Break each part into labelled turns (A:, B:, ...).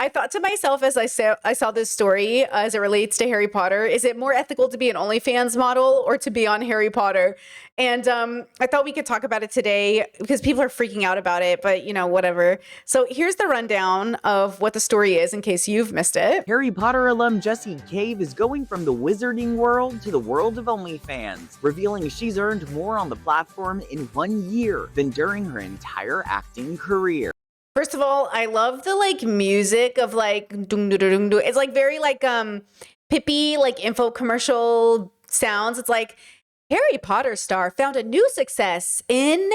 A: I thought to myself as I saw this story as it relates to Harry Potter, is it more ethical to be an OnlyFans model or to be on Harry Potter? And I thought we could talk about it today because people are freaking out about it, but you know, whatever. So here's the rundown of what the story is in case you've missed it.
B: Harry Potter alum Jessie Cave is going from the wizarding world to the world of OnlyFans, revealing she's earned more on the platform in 1 year than during her entire acting career.
A: First of all, I love the like music of like dung, dung, dung, dung. It's like very like Pippi like info commercial sounds. It's like Harry Potter star found a new success in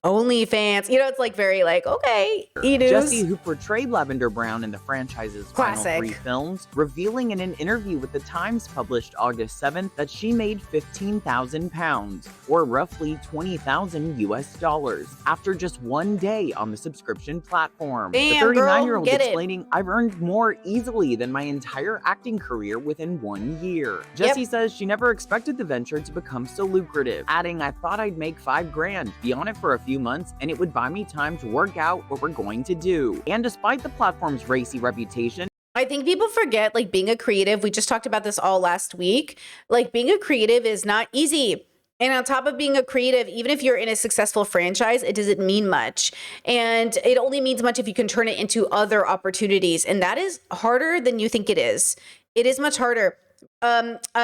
A: OnlyFans. You know, it's like very like, okay, e-news.
B: Jessie, who portrayed Lavender Brown in the franchise's final 3 films, revealing in an interview with The Times published August 7th that she made £15,000, or roughly $20,000 US, after just 1 day on the subscription platform.
A: Damn,
B: the 39-year-old
A: girl,
B: explaining, I've earned more easily than my entire acting career within 1 year. Jessie says she never expected the venture to become so lucrative, adding, I thought I'd make $5,000, be on it for a few months, and it would buy me time to work out what we're going to do. And despite the platform's racy reputation,
A: I think people forget, like, being a creative, we just talked about this all last week, like being a creative is not easy. And on top of being a creative, even if you're in a successful franchise, it doesn't mean much. And it only means much if you can turn it into other opportunities. And that is harder than you think it is. It is much harder.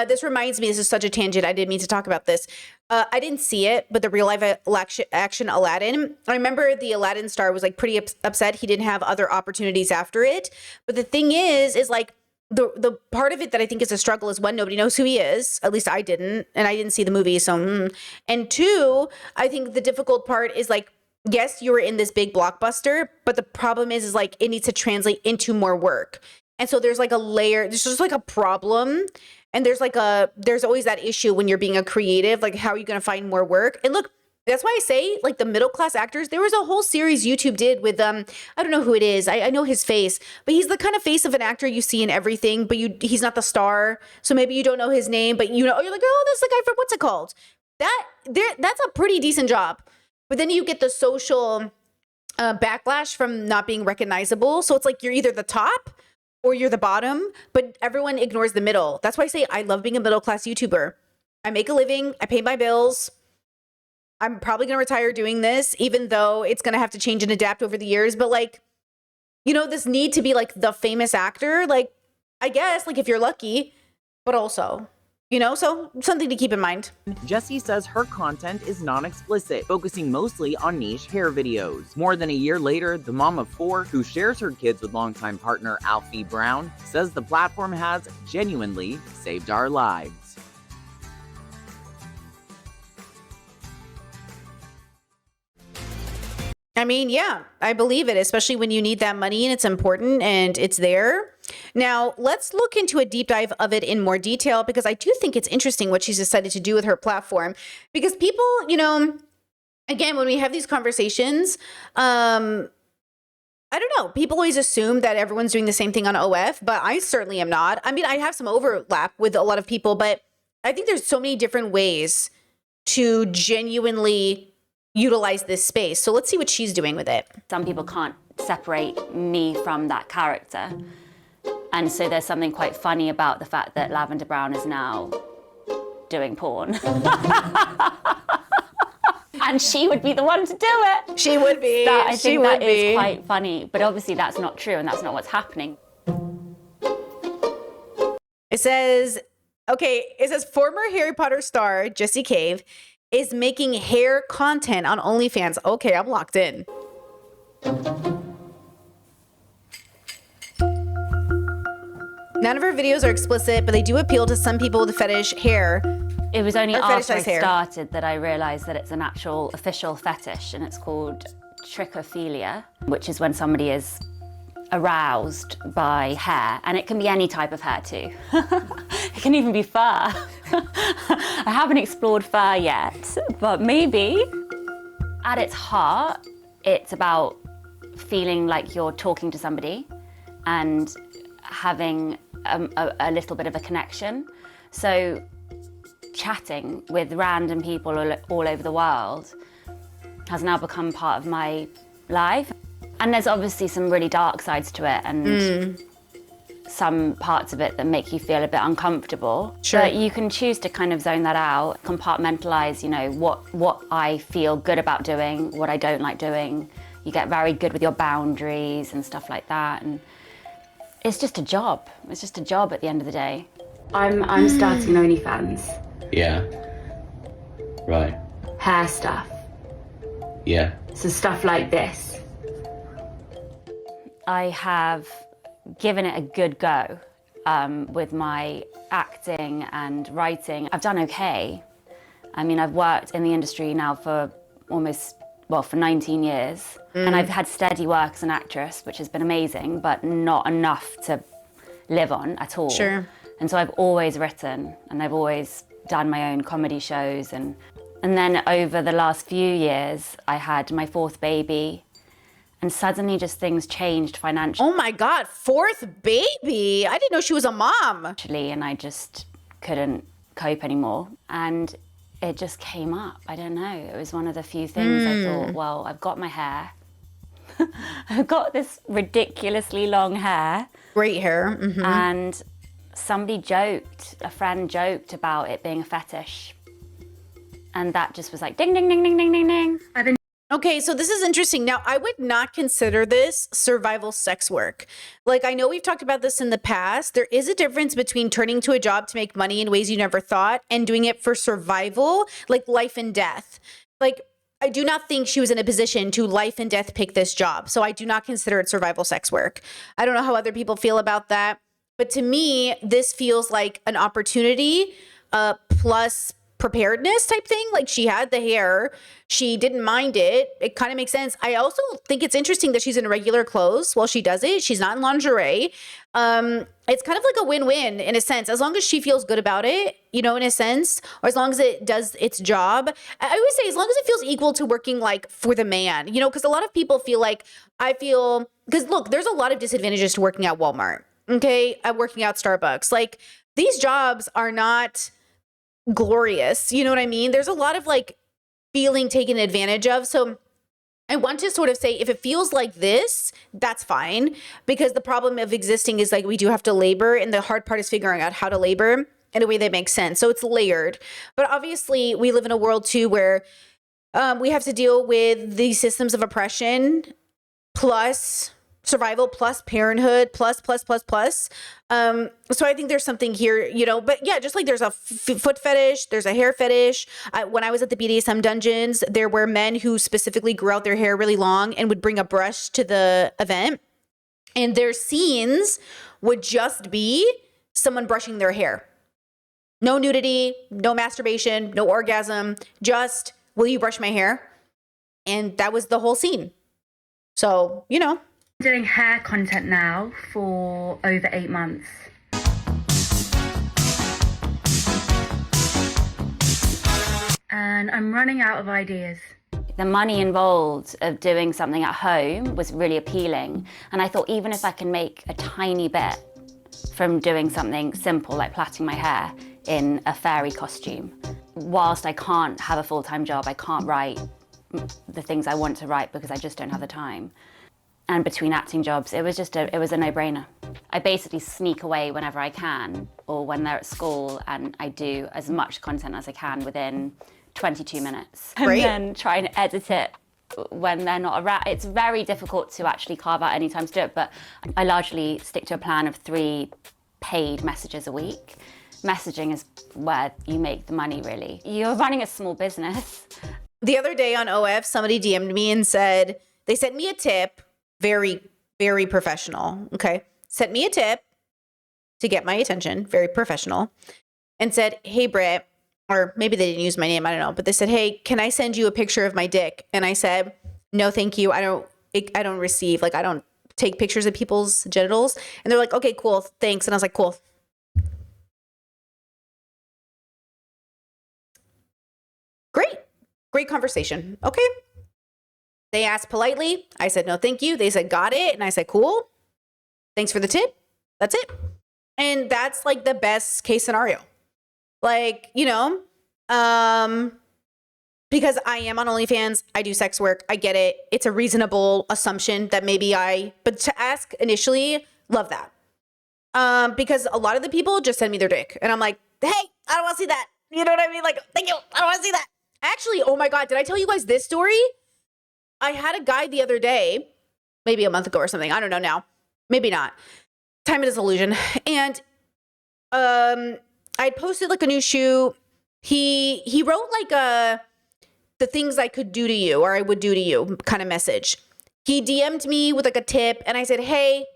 A: This reminds me, this is such a tangent, I didn't mean to talk about this. I didn't see it, but the real life action Aladdin, I remember the Aladdin star was like pretty upset he didn't have other opportunities after it. But the thing is like the part of it that I think is a struggle is, one, nobody knows who he is. At least I didn't, and I didn't see the movie. So, and two, I think the difficult part is like, yes, you were in this big blockbuster, but the problem is like it needs to translate into more work. And so there's like a layer, there's just like a problem. And there's always that issue when you're being a creative, like how are you going to find more work? And look, that's why I say like the middle class actors, there was a whole series YouTube did with, I don't know who it is. I know his face, but he's the kind of face of an actor you see in everything, but he's not the star. So maybe you don't know his name, but you know, you're like, oh, that's the guy from, what's it called? That's a pretty decent job. But then you get the social backlash from not being recognizable. So it's like, you're either the top or you're the bottom, but everyone ignores the middle. That's why I say I love being a middle-class YouTuber. I make a living, I pay my bills. I'm probably gonna retire doing this, even though it's gonna have to change and adapt over the years. But like, you know, this need to be like the famous actor, like, I guess, like if you're lucky, but also, you know, so something to keep in mind.
B: Jessie says her content is non-explicit, focusing mostly on niche hair videos. More than a year later, the mom of 4, who shares her kids with longtime partner Alfie Brown, says the platform has genuinely saved our lives.
A: I mean, yeah, I believe it, especially when you need that money and it's important and it's there. Now, let's look into a deep dive of it in more detail, because I do think it's interesting what she's decided to do with her platform. Because people, you know, again, when we have these conversations, I don't know, people always assume that everyone's doing the same thing on OF, but I certainly am not. I mean, I have some overlap with a lot of people, but I think there's so many different ways to genuinely utilize this space. So let's see what she's doing with it.
C: Some people can't separate me from that character. And so there's something quite funny about the fact that Lavender Brown is now doing porn. And she would be the one to do it.
A: She would be.
C: I think that is quite funny. But obviously that's not true, and that's not what's happening.
A: It says, former Harry Potter star Jessie Cave is making hair content on OnlyFans. Okay, I'm locked in. None of her videos are explicit, but they do appeal to some people with fetish hair.
C: It was only after I started that I realized that it's an actual official fetish, and it's called trichophilia, which is when somebody is aroused by hair, and it can be any type of hair too. It can even be fur. I haven't explored fur yet, but maybe. At its heart, it's about feeling like you're talking to somebody and having a little bit of a connection. So chatting with random people all over the world has now become part of my life. And there's obviously some really dark sides to it, and some parts of it that make you feel a bit uncomfortable.
A: Sure.
C: But you can choose to kind of zone that out, compartmentalize, what I feel good about doing, what I don't like doing. You get very good with your boundaries and stuff like that. And it's just a job. It's just a job at the end of the day. I'm starting OnlyFans.
D: Yeah. Right.
C: Hair stuff.
D: Yeah.
C: So stuff like this. I have given it a good go with my acting and writing. I've done okay. I mean, I've worked in the industry now for for 19 years. And I've had steady work as an actress, which has been amazing, but not enough to live on at all.
A: Sure.
C: And so I've always written, and I've always done my own comedy shows. And then over the last few years, I had my fourth baby, and suddenly just things changed financially.
A: Oh my God, fourth baby. I didn't know she was a mom.
C: And I just couldn't cope anymore. And it just came up. I don't know. It was one of the few things I thought, well, I've got my hair. I've got this ridiculously long hair.
A: Great hair. Mm-hmm.
C: And a friend joked about it being a fetish. And that just was like, ding, ding, ding, ding, ding, ding, ding.
A: Okay, so this is interesting. Now, I would not consider this survival sex work. Like, I know we've talked about this in the past. There is a difference between turning to a job to make money in ways you never thought and doing it for survival, like life and death. Like, I do not think she was in a position to life and death pick this job. So I do not consider it survival sex work. I don't know how other people feel about that. But to me, this feels like an opportunity plus preparedness type thing. Like, she had the hair, she didn't mind it. It kind of makes sense. I also think it's interesting that she's in regular clothes while she does it. She's not in lingerie. It's kind of like a win-win in a sense, as long as she feels good about it, in a sense, or as long as it does its job. I always say, as long as it feels equal to working like for the man, because a lot of people feel like, because look, there's a lot of disadvantages to working at Walmart, okay, at working at Starbucks. Like, these jobs are not glorious. You know what I mean? There's a lot of like feeling taken advantage of. So I want to sort of say, if it feels like this, that's fine, because the problem of existing is like we do have to labor, and the hard part is figuring out how to labor in a way that makes sense. So it's layered. But obviously we live in a world too where we have to deal with these systems of oppression plus survival plus parenthood plus. So I think there's something here, but yeah, just like there's a foot fetish, there's a hair fetish. When I was at the BDSM dungeons, there were men who specifically grew out their hair really long and would bring a brush to the event. And their scenes would just be someone brushing their hair. No nudity, no masturbation, no orgasm, just, will you brush my hair? And that was the whole scene. So,
E: Doing hair content now for over 8 months. And I'm running out of ideas.
C: The money involved of doing something at home was really appealing. And I thought, even if I can make a tiny bit from doing something simple like plaiting my hair in a fairy costume, whilst I can't have a full-time job, I can't write the things I want to write because I just don't have the time. And between acting jobs, it was a no-brainer. I basically sneak away whenever I can, or when they're at school, and I do as much content as I can within 22 minutes.
A: Great.
C: And then try and edit it when they're not around. It's very difficult to actually carve out any time to do it, but I largely stick to a plan of 3 paid messages a week. Messaging is where you make the money, really. You're running a small business.
A: The other day on OF, somebody DM'd me and said, they sent me a tip. Very, very professional. Okay. Sent me a tip to get my attention. Very professional. And said, hey, Britt, or maybe they didn't use my name. I don't know. But they said, hey, can I send you a picture of my dick? And I said, no, thank you. I don't receive, I don't take pictures of people's genitals. And they're like, okay, cool. Thanks. And I was like, cool. Great conversation. Okay. They asked politely. I said, no, thank you. They said, got it. And I said, cool. Thanks for the tip. That's it. And that's like the best case scenario. because I am on OnlyFans. I do sex work. I get it. It's a reasonable assumption that but to ask initially, love that. Because a lot of the people just send me their dick and I'm like, hey, I don't want to see that. You know what I mean? Like, thank you. I don't want to see that. Actually, oh my God, did I tell you guys this story? I had a guy the other day, maybe a month ago or something. I don't know now. Maybe not. Time is illusion. And I posted like a new shoe. He wrote like the things I could do to you or I would do to you kind of message. He DM'd me with like a tip and I said, hey,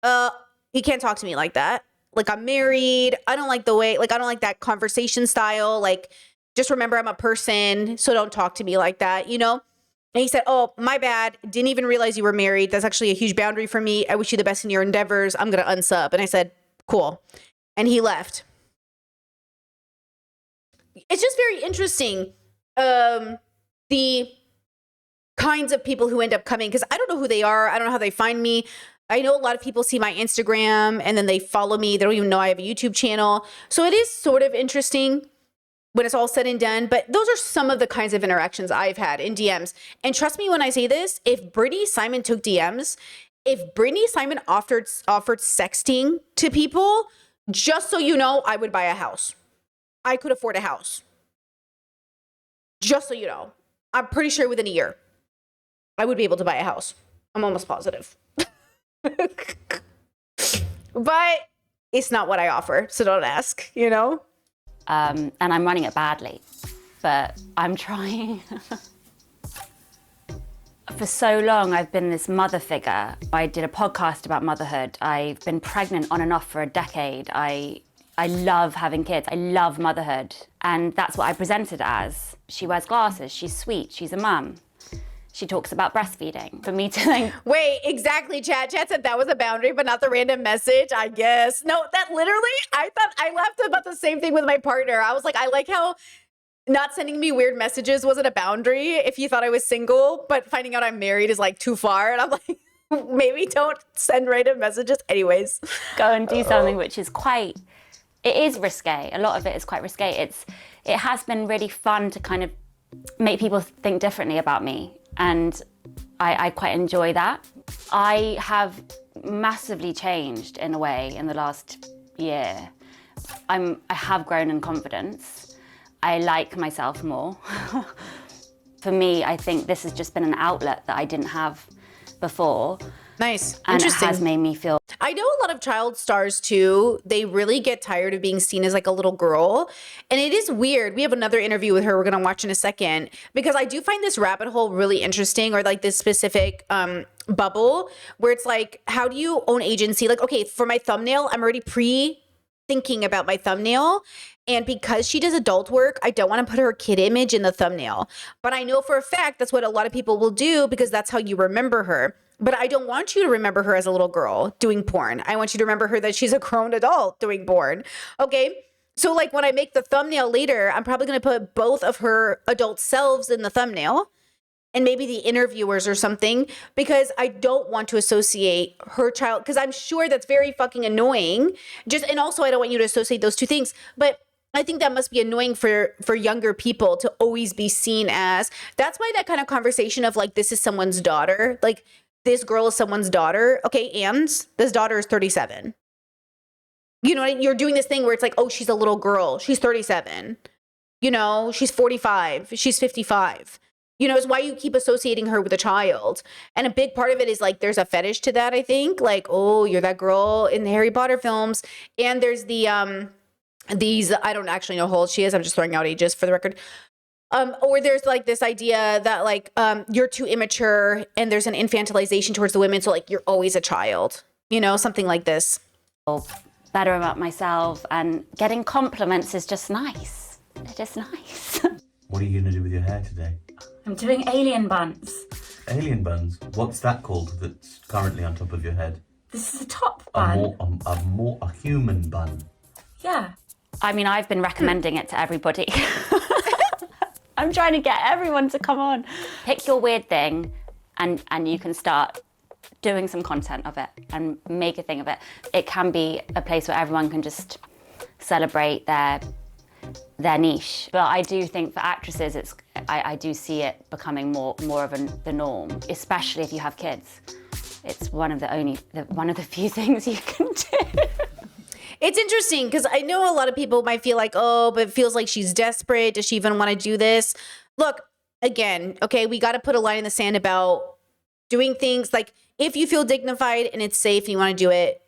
A: you can't talk to me like that. Like, I'm married. I don't like I don't like that conversation style. Like, just remember I'm a person, so don't talk to me like that, you know? And he said, oh, my bad. Didn't even realize you were married. That's actually a huge boundary for me. I wish you the best in your endeavors. I'm going to unsub. And I said, cool. And he left. It's just very interesting, the kinds of people who end up coming, because I don't know who they are. I don't know how they find me. I know a lot of people see my Instagram and then they follow me. They don't even know I have a YouTube channel. So it is sort of interesting when it's all said and done. But those are some of the kinds of interactions I've had in DMs. And trust me when I say this, if Brittany Simon took DMs, if Brittany Simon offered sexting to people, just so you know, I would buy a house. I could afford a house. Just so you know. I'm pretty sure within a year, I would be able to buy a house. I'm almost positive. But it's not what I offer, so don't ask, you know?
C: And I'm running it badly, but I'm trying. For so long, I've been this mother figure. I did a podcast about motherhood. I've been pregnant on and off for a decade. I love having kids. I love motherhood. And that's what I presented as. She wears glasses. She's sweet. She's a mum. She talks about breastfeeding. For me to think,
A: wait, exactly, Chat said that was a boundary, but not the random message, I guess. No, that literally, I thought I laughed about the same thing with my partner. I was like, I like how not sending me weird messages wasn't a boundary if you thought I was single, but finding out I'm married is like too far. And I'm like, maybe don't send random messages. Anyways.
C: Go and do something which is it is risque. A lot of it is quite risque. It has been really fun to kind of make people think differently about me. And I quite enjoy that. I have massively changed in a way in the last year. I have grown in confidence. I like myself more. For me, I think this has just been an outlet that I didn't have before.
A: Nice.
C: And
A: Interesting.
C: it has made me feel.
A: I know a lot of child stars too, they really get tired of being seen as like a little girl. And it is weird. We have another interview with her we're going to watch in a second, because I do find this rabbit hole really interesting, or like this specific bubble where it's like, how do you own agency? Like, okay, for my thumbnail, I'm already thinking about my thumbnail. And because she does adult work, I don't want to put her kid image in the thumbnail. But I know for a fact that's what a lot of people will do, because that's how you remember her. But I don't want you to remember her as a little girl doing porn. I want you to remember her that she's a grown adult doing porn. Okay? So like when I make the thumbnail later, I'm probably going to put both of her adult selves in the thumbnail and maybe the interviewers or something, because I don't want to associate her child, because I'm sure that's very fucking annoying. And also I don't want you to associate those two things. But I think that must be annoying for younger people to always be seen as. That's why that kind of conversation of like, this is someone's daughter, like this girl is someone's daughter. Okay, and this daughter is 37. You know, you're doing this thing where it's like, oh, she's a little girl. She's 37. You know, she's 45. She's 55. You know, it's why you keep associating her with a child. And a big part of it is like, there's a fetish to that, I think. Like, oh, you're that girl in the Harry Potter films. And there's the, I don't actually know how old she is. I'm just throwing out ages for the record. Or there's like this idea that like, you're too immature and there's an infantilization towards the women. So like, you're always a child, you know, something like this.
C: Better about myself, and getting compliments is just nice. It's just nice.
D: What are you going to do with your hair today?
E: I'm doing alien buns.
D: Alien buns? What's that called that's currently on top of your head?
E: This is a top bun.
D: A human bun.
E: Yeah.
C: I mean, I've been recommending it to everybody. I'm trying to get everyone to come on. Pick your weird thing and you can start doing some content of it and make a thing of it. It can be a place where everyone can just celebrate their their niche. But I do think for actresses, I do see it becoming more of the norm, especially if you have kids. It's one of the few things you can do.
A: It's interesting because I know a lot of people might feel like, oh, but it feels like she's desperate. Does she even want to do this? Look, again, okay, we got to put a line in the sand about doing things. Like, if you feel dignified and it's safe and you want to do it.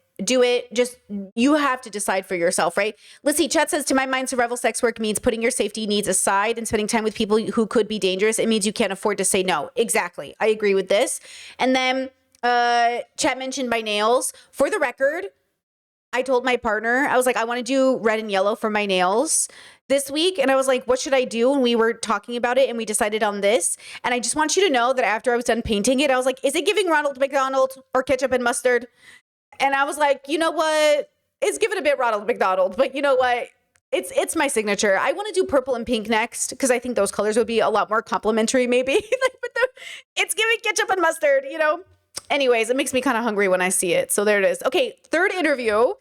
A: Just, you have to decide for yourself, right? Let's see. Chat says, to my mind, survival sex work means putting your safety needs aside and spending time with people who could be dangerous. It means you can't afford to say no. Exactly. I agree with this. And then chat mentioned my nails. For the record, I told my partner, I was like, I want to do red and yellow for my nails this week. And I was like, what should I do? And we were talking about it and we decided on this. And I just want you to know that after I was done painting it, I was like, is it giving Ronald McDonald or ketchup and mustard? And I was like, you know what? It's giving a bit Ronald McDonald, but you know what? It's my signature. I want to do purple and pink next because I think those colors would be a lot more complimentary, maybe. It's giving ketchup and mustard, you know? Anyways, it makes me kind of hungry when I see it. So there it is. Okay, third interview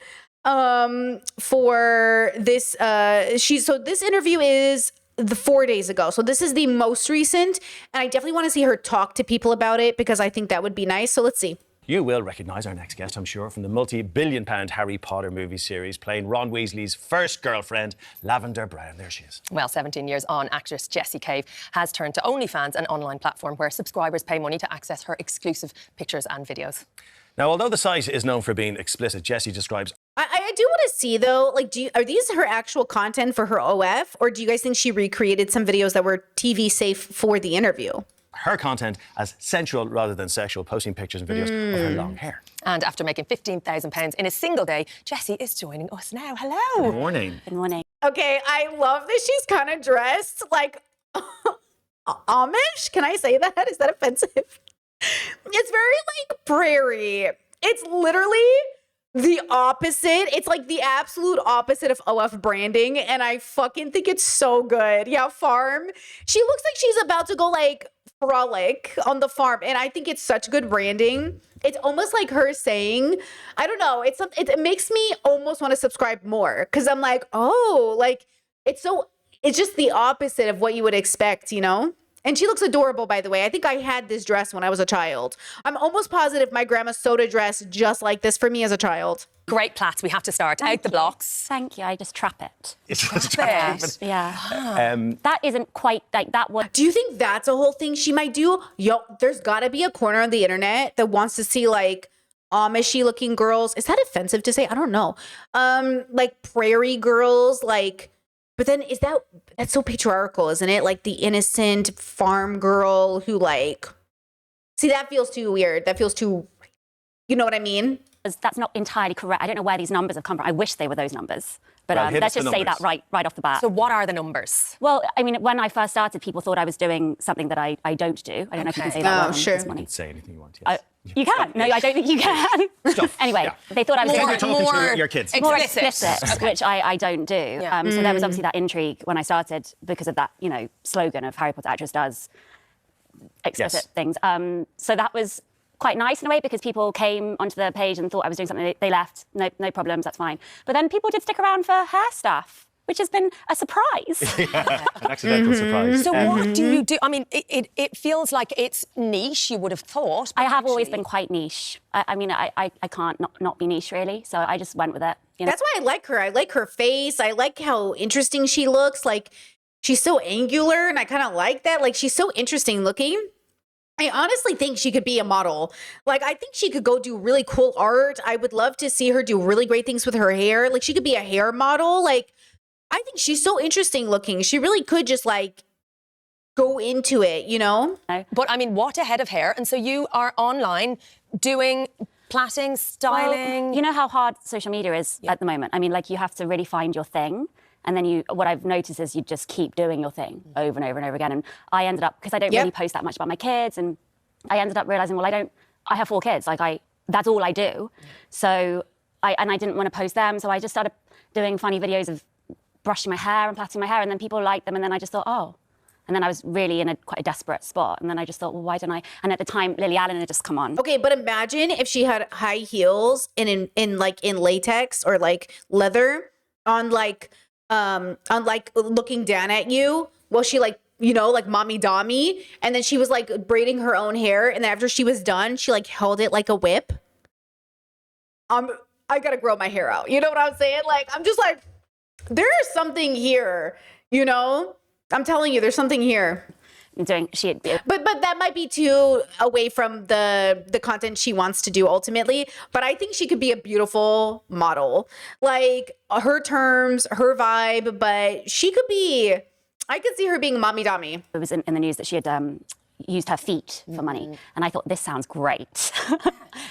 A: for this. So this interview is 4 days ago. So this is the most recent. And I definitely want to see her talk to people about it because I think that would be nice. So let's see.
F: You will recognise our next guest, I'm sure, from the multi-billion-pound Harry Potter movie series, playing Ron Weasley's first girlfriend, Lavender Brown. There she is.
G: Well, 17 years on, actress Jessie Cave has turned to OnlyFans, an online platform where subscribers pay money to access her exclusive pictures and videos.
F: Now, although the site is known for being explicit, Jessie describes...
A: I do want to see, though, like, are these her actual content for her OF, or do you guys think she recreated some videos that were TV safe for the interview?
F: her content as sensual rather than sexual, posting pictures and videos of her long hair.
G: And after making £15,000 in a single day, Jessie is joining us now. Hello.
F: Good morning.
C: Good morning.
A: Okay, I love that she's kind of dressed like Amish. Can I say that? Is that offensive? It's very like prairie. It's literally the opposite. It's like the absolute opposite of OF branding. And I fucking think it's so good. Yeah, farm. She looks like she's about to go like frolic on the farm. And I think it's such good branding. It's almost like her saying, I don't know. It makes me almost want to subscribe more. Cause I'm like, oh, like it's just the opposite of what you would expect, you know? And she looks adorable, by the way. I think I had this dress when I was a child. I'm almost positive my grandma sewed a dress just like this for me as a child.
G: Great plats. We have to start out the blocks.
C: Thank you. I just trap it.
F: It's just trap it.
C: Yeah. That isn't quite like that one.
A: Do you think that's a whole thing she might do? Yo, there's got to be a corner on the internet that wants to see like Amishy looking girls. Is that offensive to say? I don't know. Like prairie girls, like. But then that's so patriarchal, isn't it? Like the innocent farm girl who like, see, that feels too weird. That feels too, you know what I mean?
C: That's not entirely correct. I don't know where these numbers have come from. I wish they were those numbers. But
F: Well,
C: let's just say that right off the bat.
G: So what are the numbers?
C: Well, I mean, when I first started, people thought I was doing something that I don't do. I don't know if you can say that word
A: sure.
C: this morning.
F: Say anything you want. Yes.
C: You can. No, I don't think you can. Anyway, they thought I was
F: Pretend
C: doing
F: you're talking to your kids.
C: more
G: Explicit.
C: explicit, which I don't do.
G: Yeah.
C: So there was obviously that intrigue when I started because of that, slogan of Harry Potter actress does explicit things. So that was quite nice in a way because people came onto the page and thought I was doing something. They left, no problems, that's fine. But then people did stick around for hair stuff, which has been a surprise.
F: An accidental surprise.
G: So what do you do? I mean, it feels like it's niche, you would have thought.
C: I have always been quite niche. I can't not be niche, really. So I just went with it.
A: That's why I like her. I like her face. I like how interesting she looks. Like, she's so angular, and I kind of like that. Like, she's so interesting looking. I honestly think she could be a model. Like, I think she could go do really cool art. I would love to see her do really great things with her hair. Like, she could be a hair model. Like, I think she's so interesting looking. She really could just like go into it, you know?
G: But I mean, what a head of hair. And so you are online doing plaiting, styling.
C: Well, you know how hard social media is at the moment? I mean, like, you have to really find your thing. And then what I've noticed is you just keep doing your thing over and over and over again. And I ended up, because I don't really post that much about my kids, and I ended up realizing, well, I have 4 kids. Like, that's all I do. So I didn't want to post them. So I just started doing funny videos of brushing my hair and plaiting my hair, and then people liked them. And then I just thought, oh. And then I was really in quite a desperate spot. And then I just thought, well, why don't I? And at the time, Lily Allen had just come on.
A: Okay, but imagine if she had high heels in latex or like leather on like on like looking down at you while she like, you know, like mommy dommy. And then she was like braiding her own hair. And then after she was done, she like held it like a whip. I gotta grow my hair out. You know what I'm saying? Like, I'm just like, there is something here, you know? I'm telling you, there's something here.
C: But
A: that might be too away from the content she wants to do ultimately. But I think she could be a beautiful model, like her terms, her vibe. But she could be. I could see her being mommy dommy.
C: It was in the news that she had used her feet for money, and I thought this sounds great.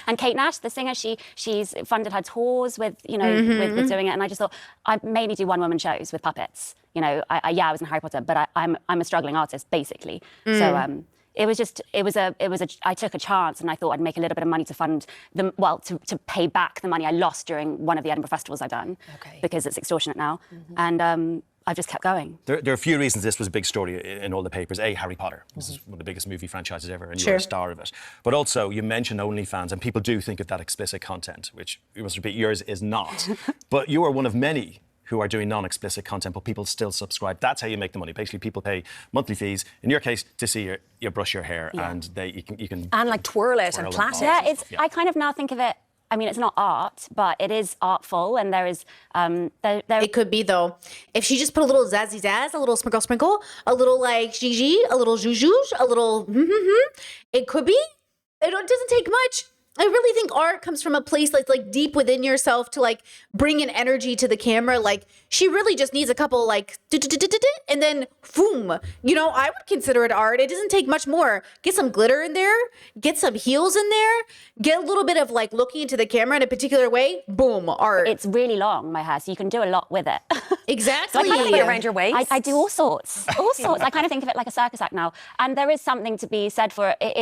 C: And Kate Nash, the singer, she's funded her tours with with doing it, and I just thought I mainly do one-woman shows with puppets. You know, I was in Harry Potter, but I'm a struggling artist basically. So it was I took a chance, and I thought I'd make a little bit of money to fund to pay back the money I lost during one of the Edinburgh festivals I've done, because it's extortionate now, and I've just kept going.
F: There are a few reasons this was a big story in all the papers. A, Harry Potter. This is one of the biggest movie franchises ever, and you're a star of it. But also, you mentioned OnlyFans, and people do think of that explicit content, which, you must repeat, yours is not. But you are one of many who are doing non-explicit content, but people still subscribe. That's how you make the money. Basically, people pay monthly fees, in your case, to see you brush your hair, and you can...
G: And like twirl it and plait it.
C: Yeah, I kind of now think of it, I mean, it's not art, but it is artful, and there is...
A: It could be, though. If she just put a little zazzy zazz, a little sprinkle, a little like Gigi, a little zhuzh, a little it could be. It doesn't take much. I really think art comes from a place that's like deep within yourself to like bring an energy to the camera. Like she really just needs a couple like and then boom. You know, I would consider it art. It doesn't take much more. Get some glitter in there, get some heels in there, get a little bit of like looking into the camera in a particular way. Boom, art.
C: It's really long, my hair, so you can do a lot with it.
A: Exactly.
C: So I kind of
G: put it around your waist.
C: I do all sorts. I kind of think of it like a circus act now, and there is something to be said for it.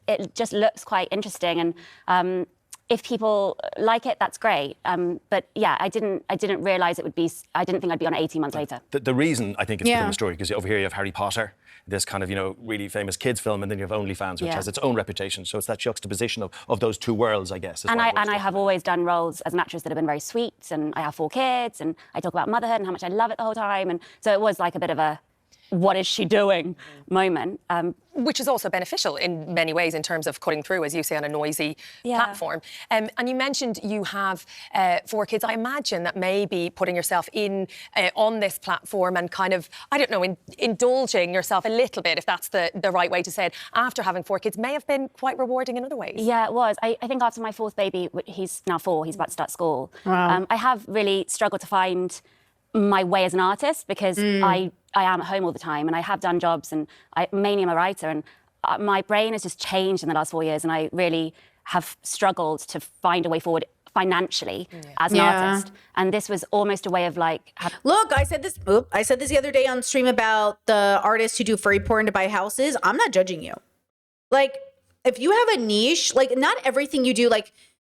C: It just looks quite interesting. And if people like it, that's great. But yeah, I didn't realize it would be. I didn't think I'd be on it 18 months later.
F: The reason I think it's become a story, because over here you have Harry Potter, this kind of, you know, really famous kids film, and then you have OnlyFans, which has its own reputation. So it's that juxtaposition of those two worlds, I guess.
C: And I have always done roles as an actress that have been very sweet, and I have 4 kids, and I talk about motherhood and how much I love it the whole time, and so it was like a bit of a what is she doing moment.
G: Which is also beneficial in many ways in terms of cutting through, as you say, on a noisy platform. And you mentioned you have 4 kids. I imagine that maybe putting yourself in on this platform and kind of, I don't know, indulging yourself a little bit, if that's the right way to say it, after having 4 kids may have been quite rewarding in other ways.
C: Yeah, it was. I think after my 4th baby, he's now 4, he's about to start school. Wow. I have really struggled to find my way as an artist, because I am at home all the time, and I have done jobs, and mainly I'm a writer, and my brain has just changed in the last 4 years, and I really have struggled to find a way forward financially as an artist. And this was almost a way of like...
A: Look, I said this the other day on stream about the artists who do furry porn to buy houses. I'm not judging you. Like, if you have a niche, like not everything you do, like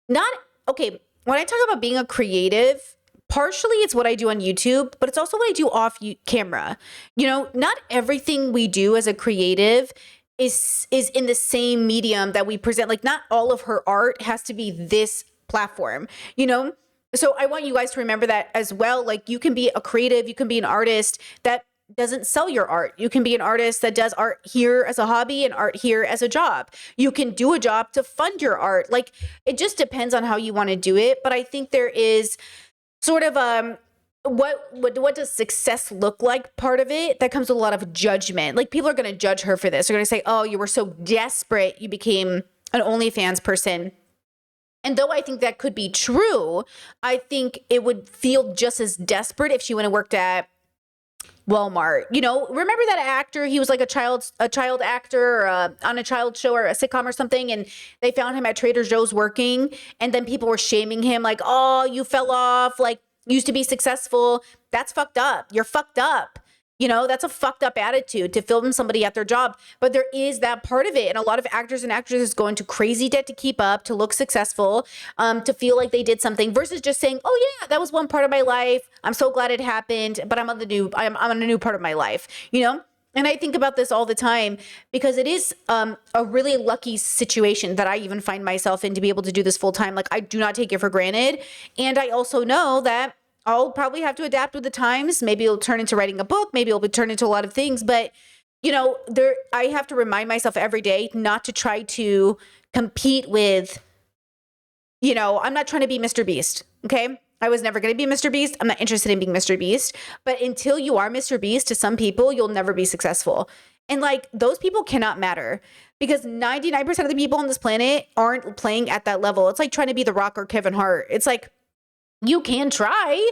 A: when I talk about being a creative, partially it's what I do on YouTube, but it's also what I do off camera. You know, not everything we do as a creative is in the same medium that we present. Like not all of her art has to be this platform, you know? So I want you guys to remember that as well. Like you can be a creative, you can be an artist that doesn't sell your art. You can be an artist that does art here as a hobby and art here as a job. You can do a job to fund your art. Like it just depends on how you want to do it. But I think there is sort of what does success look like part of it that comes with a lot of judgment. Like people are going to judge her for this. They're going to say, oh, you were so desperate you became an OnlyFans person. And though I think that could be true, I think it would feel just as desperate if she went and worked at Walmart. You know, remember that actor? He was like a child actor on a child show or a sitcom or something, and they found him at Trader Joe's working, and then people were shaming him like, oh, you fell off, like used to be successful. That's fucked up. You're fucked up. You know, that's a fucked up attitude to film somebody at their job. But there is that part of it. And a lot of actors and actresses go into crazy debt to keep up, to look successful, to feel like they did something versus just saying, oh yeah, that was one part of my life. I'm so glad it happened, but I'm on a new part of my life, you know? And I think about this all the time because it is a really lucky situation that I even find myself in to be able to do this full time. Like I do not take it for granted. And I also know that I'll probably have to adapt with the times. Maybe it'll turn into writing a book. Maybe it'll turn into a lot of things. But, I have to remind myself every day not to try to compete with, I'm not trying to be Mr. Beast. Okay. I was never going to be Mr. Beast. I'm not interested in being Mr. Beast. But until you are Mr. Beast, to some people, you'll never be successful. And those people cannot matter because 99% of the people on this planet aren't playing at that level. It's like trying to be The Rock or Kevin Hart. It's like, you can try,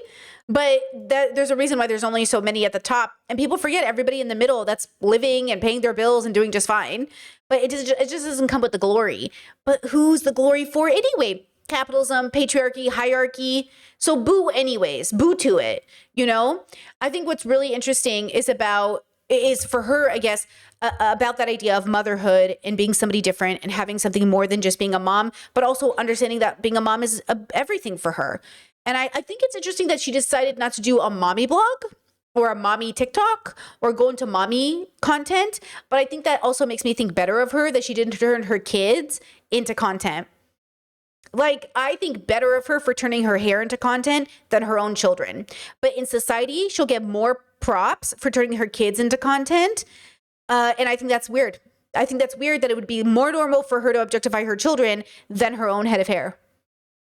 A: but there's a reason why there's only so many at the top. And people forget everybody in the middle that's living and paying their bills and doing just fine. But it just doesn't come with the glory. But who's the glory for anyway? Capitalism, patriarchy, hierarchy. So boo anyways, boo to it, I think what's really interesting is for her, I guess, about that idea of motherhood and being somebody different and having something more than just being a mom, but also understanding that being a mom is everything for her. And I think it's interesting that she decided not to do a mommy blog or a mommy TikTok or go into mommy content. But I think that also makes me think better of her that she didn't turn her kids into content. I think better of her for turning her hair into content than her own children. But in society, she'll get more props for turning her kids into content. And I think that's weird. I think that's weird that it would be more normal for her to objectify her children than her own head of hair.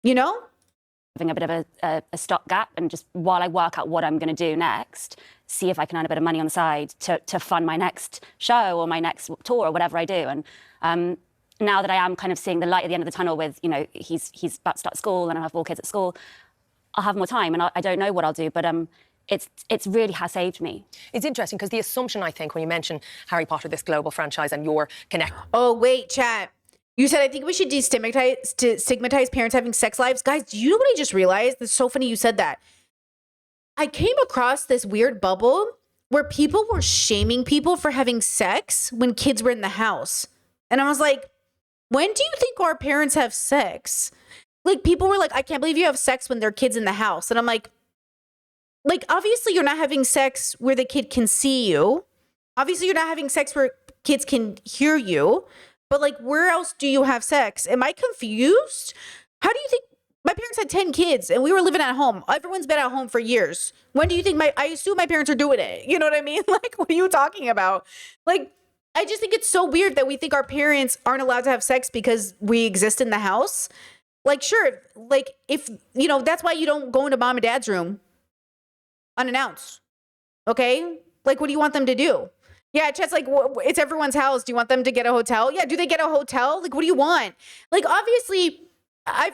C: Having a bit of a stopgap and just while I work out what I'm going to do next, see if I can earn a bit of money on the side to fund my next show or my next tour or whatever I do. And now that I am kind of seeing the light at the end of the tunnel with, he's about to start school and I have 4 kids at school, I'll have more time and I don't know what I'll do, but it's really has saved me. It's interesting because the assumption, I think, when you mention Harry Potter, this global franchise and your connect.
A: Oh, wait, chat. You said, I think we should stigmatize parents having sex lives. Guys, do you know what I just realized? It's so funny you said that. I came across this weird bubble where people were shaming people for having sex when kids were in the house. And I was like, when do you think our parents have sex? People were like, I can't believe you have sex when there are kids in the house. And I'm like, obviously you're not having sex where the kid can see you. Obviously you're not having sex where kids can hear you. But where else do you have sex? Am I confused? How do you think my parents had 10 kids and we were living at home? Everyone's been at home for years. When do you think I assume my parents are doing it? You know what I mean? What are you talking about? I just think it's so weird that we think our parents aren't allowed to have sex because we exist in the house. Sure. If, that's why you don't go into mom and dad's room unannounced. Okay. What do you want them to do? Yeah, Chet's it's everyone's house. Do you want them to get a hotel? Yeah, do they get a hotel? What do you want? Obviously, I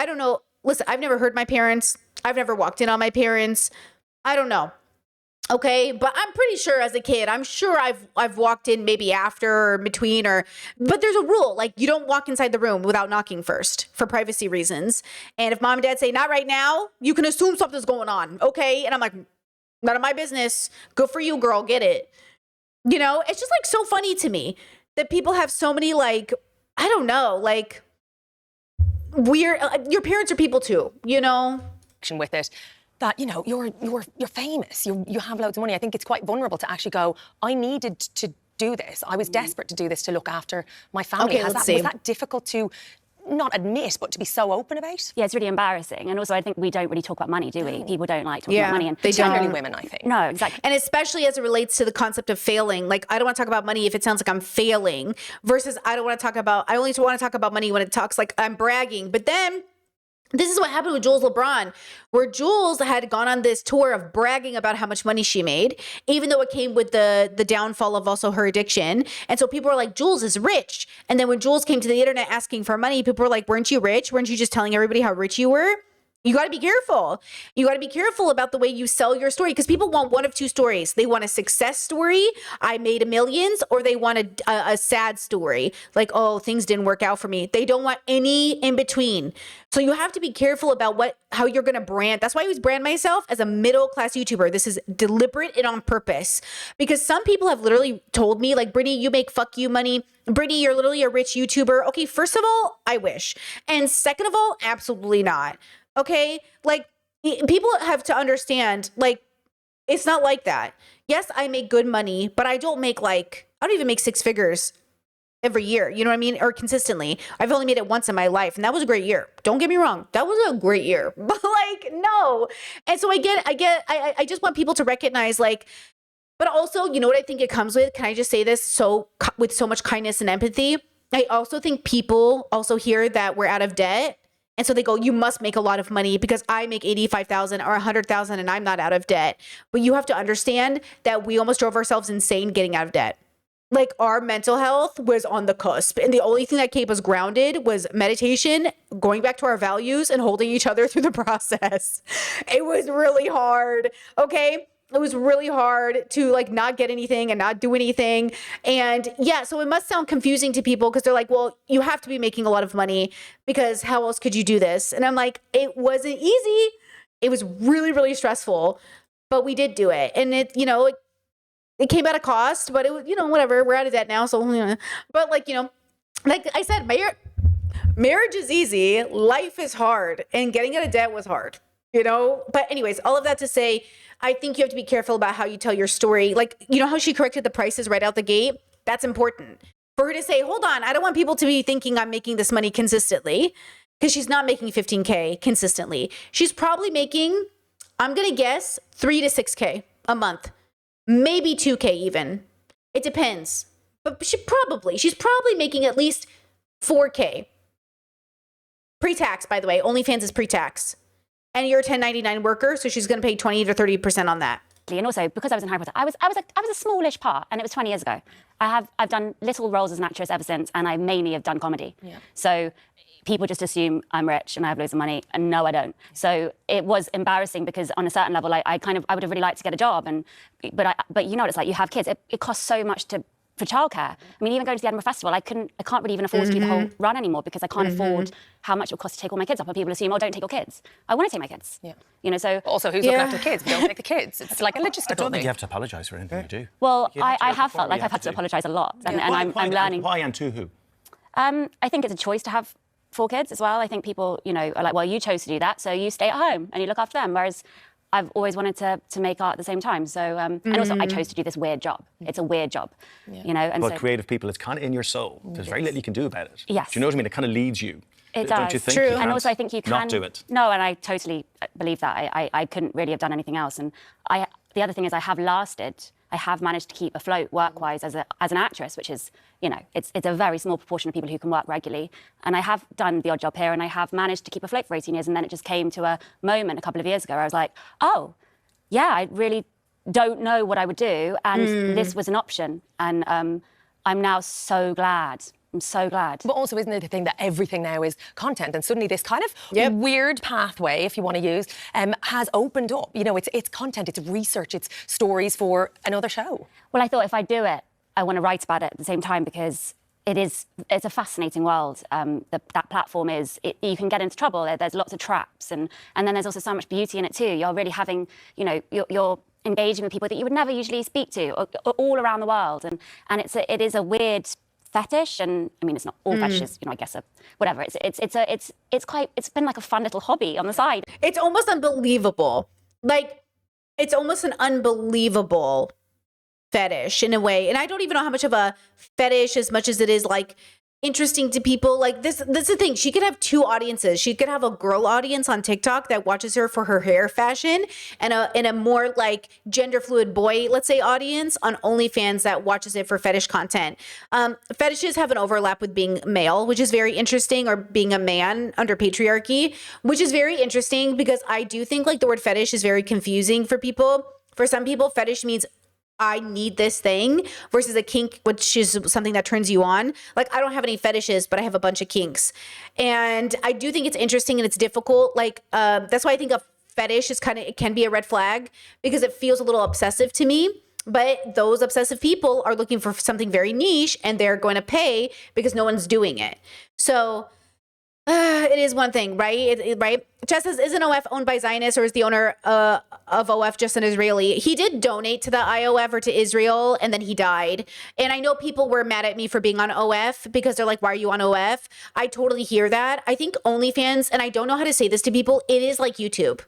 A: don't know. Listen, I've never heard my parents. I've never walked in on my parents. I don't know. Okay, but I'm pretty sure as a kid, I'm sure I've walked in maybe after or between but there's a rule. You don't walk inside the room without knocking first for privacy reasons. And if mom and dad say not right now, you can assume something's going on. Okay, and I'm like, none of my business. Good for you, girl. Get it. It's just so funny to me that people have so many I don't know, weird. Your parents are people too,
G: With it, that you're famous, you have loads of money. I think it's quite vulnerable to actually go, I needed to do this. I was desperate to do this to look after my family.
A: Okay,
G: was that difficult to not admit, but to be so open about?
C: Yeah, it's really embarrassing. And also, I think we don't really talk about money, do we? People don't like talking about money. And
A: they
G: generally women, I think.
C: No, exactly.
A: And especially as it relates to the concept of failing. I don't want to talk about money if it sounds like I'm failing versus I only want to talk about money when it talks like I'm bragging. But then this is what happened with Jules LeBron, where Jules had gone on this tour of bragging about how much money she made, even though it came with the downfall of also her addiction. And so people were like, Jules is rich. And then when Jules came to the internet asking for money, people were like, weren't you rich? Weren't you just telling everybody how rich you were? You got to be careful. You got to be careful about the way you sell your story because people want one of two stories. They want a success story, I made millions, or they want a sad story. Oh, things didn't work out for me. They don't want any in between. So you have to be careful about how you're going to brand. That's why I always brand myself as a middle-class YouTuber. This is deliberate and on purpose because some people have literally told me Brittany, you make fuck you money. Brittany, you're literally a rich YouTuber. Okay, first of all, I wish. And second of all, absolutely not. Okay, people have to understand, it's not like that. Yes, I make good money, but I don't make I don't even make 6 figures every year, you know what I mean? Or consistently. I've only made it once in my life, and that was a great year. Don't get me wrong. That was a great year. But like, no. And so I just want people to recognize, like, but also, you know what I think it comes with? Can I just say this with so much kindness and empathy? I also think people also hear that we're out of debt. And so they go, you must make a lot of money because I make 85,000 or 100,000 and I'm not out of debt. But you have to understand that we almost drove ourselves insane getting out of debt. Like, our mental health was on the cusp. And the only thing that kept us grounded was meditation, going back to our values, and holding each other through the process. It was really hard. Okay. It was really hard to like not get anything and not do anything. And yeah, so it must sound confusing to people because they're like, well, you have to be making a lot of money because how else could you do this? And I'm like, it wasn't easy. It was really, really stressful, but we did do it. And it, you know, it came at a cost, but it was, you know, whatever. We're out of debt now. So, but like, you know, like I said, marriage is easy. Life is hard. And getting out of debt was hard, you know? But anyways, all of that to say, I think you have to be careful about how you tell your story. Like, you know how she corrected the prices right out the gate? That's important. For her to say, hold on, I don't want people to be thinking I'm making this money consistently, because she's not making 15K consistently. She's probably making, I'm going to guess, 3 to 6K a month. Maybe 2K even. It depends. But she's probably making at least 4K. Pre-tax, by the way. OnlyFans is pre-tax. And you're a 1099 worker, so she's going to pay 20 to 30% on that.
C: And also, because I was in Harry Potter, I was a smallish part, and it was 20 years ago. I've done little roles as an actress ever since, and I mainly have done comedy. Yeah. So people just assume I'm rich and I have loads of money, and no, I don't. So it was embarrassing because on a certain level, I would have really liked to get a job, but you know what it's like. You have kids. It costs so much for childcare. I mean, even going to the Edinburgh Festival, I can't really even afford to do the whole run anymore because I can't afford how much it would cost to take all my kids up. And people assume, oh, don't take your kids. I want to take my kids. Yeah. You know, so
G: also, who's looking after the kids? We don't take the kids. It's like a logistical
F: I don't think
G: thing.
F: you have to apologise for anything you do.
C: Well, I have felt like I've had to apologise a lot, and I'm learning.
F: Why and to who?
C: I think it's a choice to have 4 kids as well. I think people, you know, are like, well, you chose to do that, so you stay at home and you look after them. Whereas I've always wanted to make art at the same time. So, and also I chose to do this weird job. It's a weird job, you know. And
F: but creative people, it's kind of in your soul. There's very little you can do about it.
C: Yes.
F: Do you know what I mean? It kind of leads you.
C: It
F: Don't
C: does.
F: you think?
C: True.
F: You
C: And also I think you can
F: not do it.
C: No, and I totally believe that. I couldn't really have done anything else. And the other thing is I have lasted. I have managed to keep afloat work-wise as an actress, which is, you know, it's a very small proportion of people who can work regularly. And I have done the odd job here, and I have managed to keep afloat for 18 years. And then it just came to a moment a couple of years ago where I was like, oh, yeah, I really don't know what I would do. And this was an option. And I'm now so glad. I'm so glad.
G: But also, isn't it the thing that everything now is content, and suddenly this kind of weird pathway, if you want to use, has opened up. You know, it's content, it's research, it's stories for another show.
C: Well, I thought if I do it, I want to write about it at the same time because it's a fascinating world. That platform you can get into trouble. There's lots of traps, and then there's also so much beauty in it too. You're really having, you know, you're engaging with people that you would never usually speak to, or all around the world, and it is a weird fetish. And I mean, it's not all fetishes, you know, I guess whatever. It's been like a fun little hobby on the side.
A: It's almost unbelievable. Like, it's almost an unbelievable fetish in a way. And I don't even know how much of a fetish as much as it is like interesting to people. Like this is the thing. She could have 2 audiences. She could have a girl audience on TikTok that watches her for her hair fashion, and a more like gender fluid boy, let's say, audience on OnlyFans that watches it for fetish content. Fetishes have an overlap with being male, which is very interesting, or being a man under patriarchy, which is very interesting because I do think like the word fetish is very confusing for people. For some people, fetish means I need this thing, versus a kink, which is something that turns you on. Like, I don't have any fetishes, but I have a bunch of kinks. And I do think it's interesting and it's difficult. Like, that's why I think a fetish is it can be a red flag because it feels a little obsessive to me. But those obsessive people are looking for something very niche and they're going to pay because no one's doing it. So it is one thing, right? Right? Chess says, isn't OF owned by Zionists, or is the owner of OF just an Israeli? He did donate to the IOF or to Israel, and then he died. And I know people were mad at me for being on OF because they're like, why are you on OF? I totally hear that. I think OnlyFans, and I don't know how to say this to people, it is like YouTube.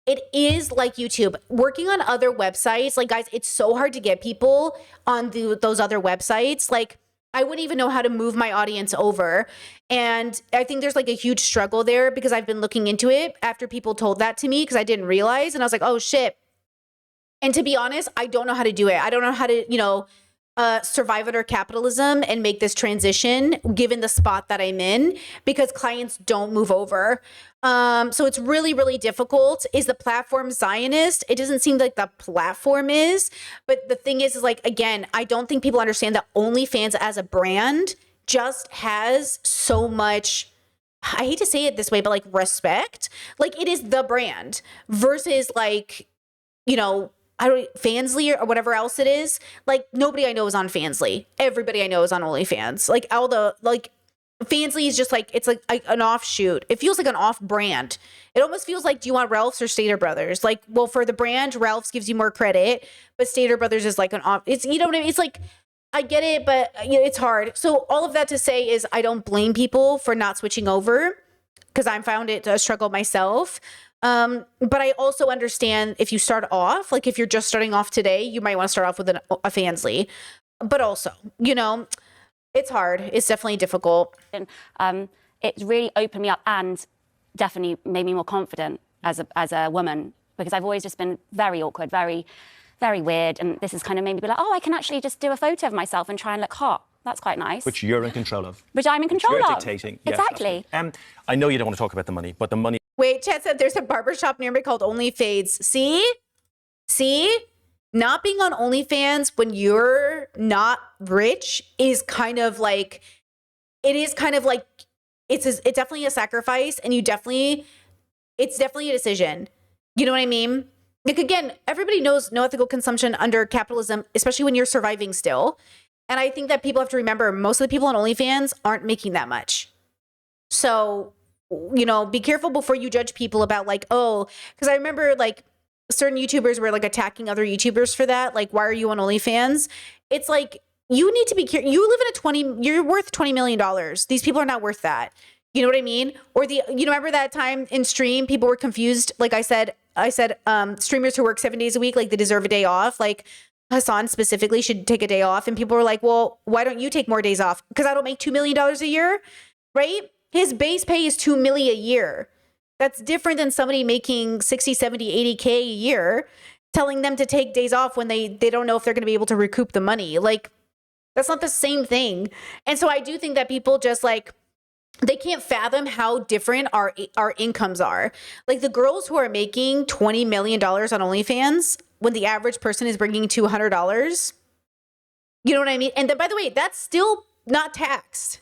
A: It is like YouTube. Working on other websites, like, guys, it's so hard to get people on those other websites. Like, I wouldn't even know how to move my audience over. And I think there's like a huge struggle there because I've been looking into it after people told that to me because I didn't realize. And I was like, oh shit. And to be honest, I don't know how to do it. I don't know how to, survive under capitalism and make this transition given the spot that I'm in because clients don't move over. So it's really, really difficult. Is the platform Zionist? It doesn't seem like the platform is. But the thing is like, again, I don't think people understand that OnlyFans as a brand just has so much, I hate to say it this way, but like respect. Like it is the brand versus like, Fansly or whatever else it is. Like nobody I know is on Fansly. Everybody I know is on OnlyFans. Like all the Fansly is just like it's like an offshoot. It feels like an off brand. It almost feels like do you want Ralph's or Stater Brothers? Like, well, for the brand, Ralph's gives you more credit, but Stater Brothers is like an off. It's what I mean. It's like I get it, but it's hard. So all of that to say is I don't blame people for not switching over because I found it a struggle myself. But I also understand if you start off, like if you're just starting off today, you might want to start off with a Fansly. But also, it's hard. It's definitely difficult.
C: And it's really opened me up and definitely made me more confident as a woman because I've always just been very awkward, very, very weird. And this has kind of made me be like, oh, I can actually just do a photo of myself and try and look hot. That's quite nice.
F: Which you're in control of.
C: Which I'm in control
F: you're
C: of.
F: Dictating.
C: Exactly.
F: Yes, I know you don't want to talk about the money, but the money.
A: Wait, Chad said there's a barbershop near me called OnlyFades. See? Not being on OnlyFans when you're not rich is kind of like, it's definitely a sacrifice and it's definitely a decision. You know what I mean? Like, again, everybody knows no ethical consumption under capitalism, especially when you're surviving still. And I think that people have to remember most of the people on OnlyFans aren't making that much. So, be careful before you judge people about like, oh, because I remember like certain YouTubers were like attacking other YouTubers for that. Like, why are you on OnlyFans? It's like, you need to be careful. You live in you're worth $20 million. These people are not worth that. You know what I mean? Or remember that time in stream, people were confused. Like I said, streamers who work 7 days a week, like they deserve a day off. Like Hassan specifically should take a day off. And people were like, well, why don't you take more days off? Because I don't make $2 million a year, right? His base pay is $2 million a year. That's different than somebody making 60, 70, 80K a year, telling them to take days off when they don't know if they're going to be able to recoup the money. Like, that's not the same thing. And so I do think that people just like, they can't fathom how different our incomes are. Like the girls who are making $20 million on OnlyFans when the average person is bringing $200. You know what I mean? And then, by the way, that's still not taxed,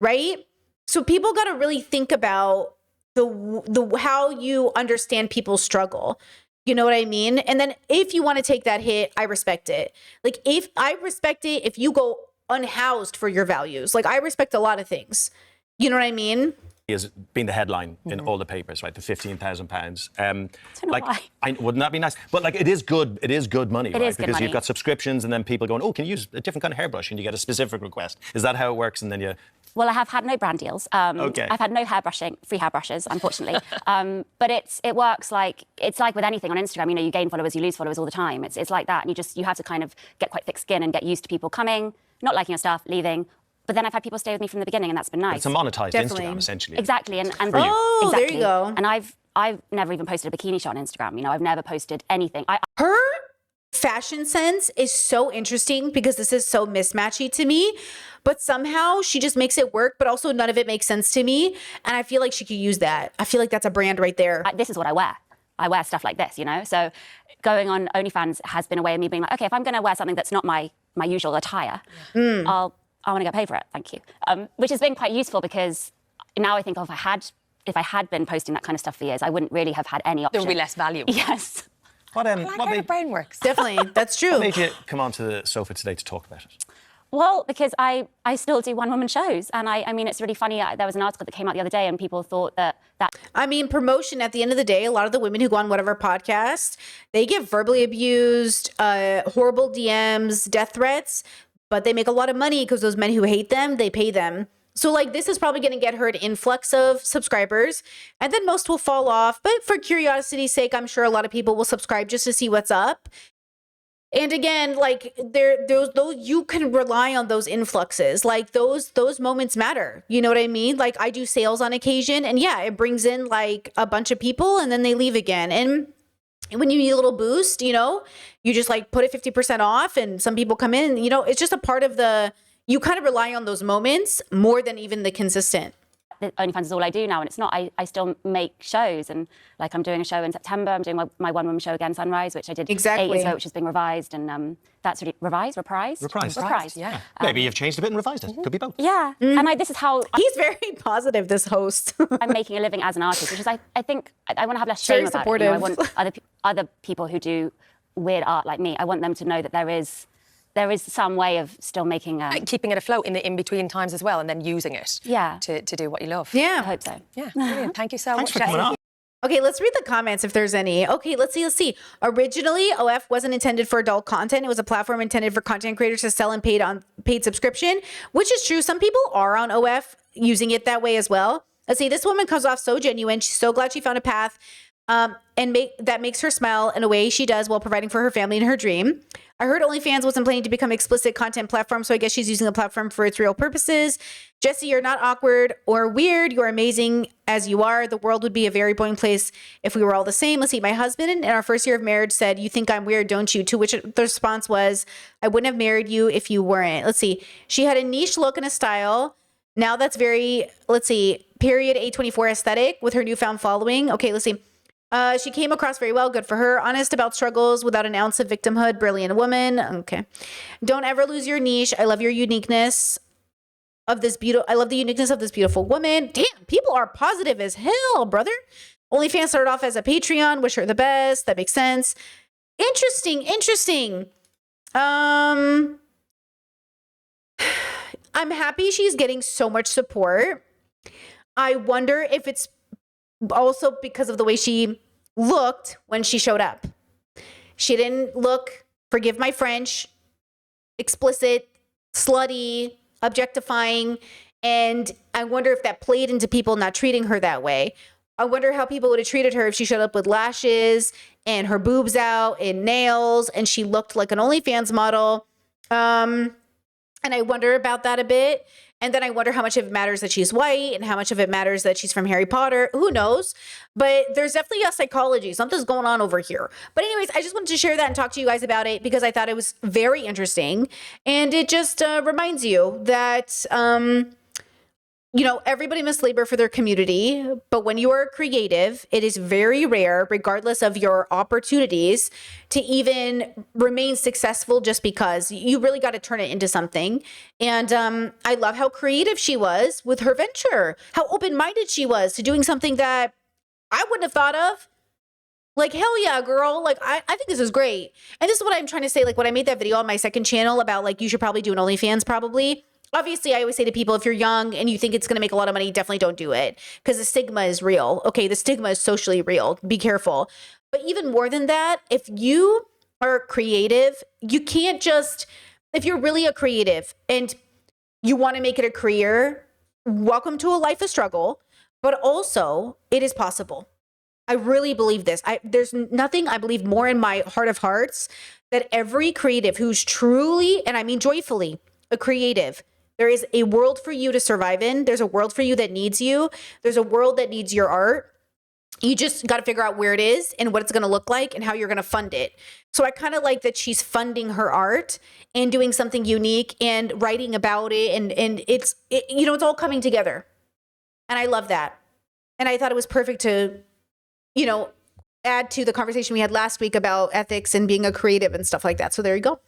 A: right? So people got to really think about the how you understand people's struggle. You know what I mean? And then if you want to take that hit, I respect it. Like if I respect it, if you go unhoused for your values, like I respect a lot of things. You know what I mean?
F: Is being the headline in all the papers, right? The £15,000.
C: I don't know why.
F: Wouldn't that be nice? But like, it is good. It is good money, right?
C: Is good
F: because
C: money.
F: You've got subscriptions, and then people going, "Oh, can you use a different kind of hairbrush?" And you get a specific request. Is that how it works? And then you.
C: Well, I have had no brand deals.
F: Okay.
C: I've had no free hairbrushes, unfortunately. But it works like it's like with anything on Instagram. You gain followers, you lose followers all the time. It's like that, and you have to kind of get quite thick skin and get used to people coming, not liking your stuff, leaving. But then I've had people stay with me from the beginning, and that's been nice.
F: It's a monetized
A: Definitely.
F: Instagram, essentially.
C: Exactly, and
A: oh,
C: exactly.
A: there you go.
C: And I've never even posted a bikini shot on Instagram. I've never posted anything.
A: Her fashion sense is so interesting because this is so mismatchy to me, but somehow she just makes it work, but also none of it makes sense to me. And I feel like she could use that. I feel like that's a brand right there.
C: This is what I wear. I wear stuff like this, So going on OnlyFans has been a way of me being like, okay, if I'm going to wear something that's not my usual attire, I want to get paid for it, thank you. Which has been quite useful because now I think if I had been posting that kind of stuff for years, I wouldn't really have had any option.
G: There would be less value.
C: Yes.
G: What the brain works.
A: Definitely, that's true.
F: What made you come onto the sofa today to talk about it?
C: Well, because I still do one-woman shows. And I mean, it's really funny. There was an article that came out the other day and people thought that...
A: I mean, promotion, at the end of the day, a lot of the women who go on whatever podcast, they get verbally abused, horrible DMs, death threats, but they make a lot of money because those men who hate them, they pay them. So like this is probably going to get her an influx of subscribers, and then most will fall off. But for curiosity's sake, I'm sure a lot of people will subscribe just to see what's up. And again, like those you can rely on those influxes. Like those moments matter. You know what I mean? Like I do sales on occasion, and yeah, it brings in like a bunch of people and then they leave again. And when you need a little boost, you know, you just like put it 50% off and some people come in, you know, it's just a part of you kind of rely on those moments more than even the consistent.
C: The OnlyFans is all I do now, and it's not. I still make shows, and like I'm doing a show in September. I'm doing my one-woman show again, Sunrise, which I did 8 years ago, which is being revised, and that's really reprised.
G: Yeah.
F: Maybe you've changed a bit and revised it. Could be both.
C: Yeah, and this is how
A: he's very positive. This host.
C: I'm making a living as an artist, which is I think I want to have less shame about it. You know, I want other people who do weird art like me. I want them to know that there is some way of still making
G: keeping it afloat in the in-between times as well, and then using it to do what you love.
A: Yeah.
C: I hope so.
G: Yeah, brilliant. Thank you so much.
F: Thanks for coming on.
A: Okay, let's read the comments if there's any. Okay, let's see. Originally, OF wasn't intended for adult content. It was a platform intended for content creators to sell and paid subscription, which is true. Some people are on OF using it that way as well. Let's see, this woman comes off so genuine. She's so glad she found a path that makes her smile in a way she does while providing for her family and her dream. I heard OnlyFans wasn't planning to become explicit content platform, so I guess she's using the platform for its real purposes. Jessie, you're not awkward or weird. You're amazing as you are. The world would be a very boring place if we were all the same. Let's see, my husband in our first year of marriage said, "You think I'm weird, don't you?" To which the response was, "I wouldn't have married you if you weren't." Let's see. She had a niche look and a style. Now that's very, period A24 aesthetic with her newfound following. Okay, let's see. She came across very well. Good for her. Honest about struggles without an ounce of victimhood. Brilliant woman. Okay. Don't ever lose your niche. I love your uniqueness of this I love the uniqueness of this beautiful woman. Damn, people are positive as hell, brother. OnlyFans started off as a Patreon. Wish her the best. That makes sense. Interesting. I'm happy she's getting so much support. I wonder if it's also because of the way she looked when she showed up. She didn't look, forgive my French, explicit, slutty, objectifying. And I wonder if that played into people not treating her that way. I wonder how people would have treated her if she showed up with lashes and her boobs out and nails and she looked like an OnlyFans model. And I wonder about that a bit. And then I wonder how much of it matters that she's white and how much of it matters that she's from Harry Potter. Who knows? But there's definitely a psychology. Something's going on over here. But anyways, I just wanted to share that and talk to you guys about it because I thought it was very interesting. And it just reminds you that, everybody must labor for their community. But when you are creative, it is very rare, regardless of your opportunities, to even remain successful just because. You really got to turn it into something. And I love how creative she was with her venture, how open-minded she was to doing something that I wouldn't have thought of. Like, hell yeah, girl. Like, I think this is great. And this is what I'm trying to say. Like, when I made that video on my second channel about, like, you should probably do an OnlyFans probably. Obviously, I always say to people, if you're young and you think it's going to make a lot of money, definitely don't do it because the stigma is real. Okay, the stigma is socially real. Be careful. But even more than that, if you are creative, you can't just, if you're really a creative and you want to make it a career, welcome to a life of struggle, but also it is possible. I really believe this. There's nothing I believe more in my heart of hearts that every creative who's truly, and I mean joyfully, a creative, there is a world for you to survive in. There's a world for you that needs you. There's a world that needs your art. You just got to figure out where it is and what it's going to look like and how you're going to fund it. So I kind of like that she's funding her art and doing something unique and writing about it. And it's all coming together. And I love that. And I thought it was perfect to, add to the conversation we had last week about ethics and being a creative and stuff like that. So there you go.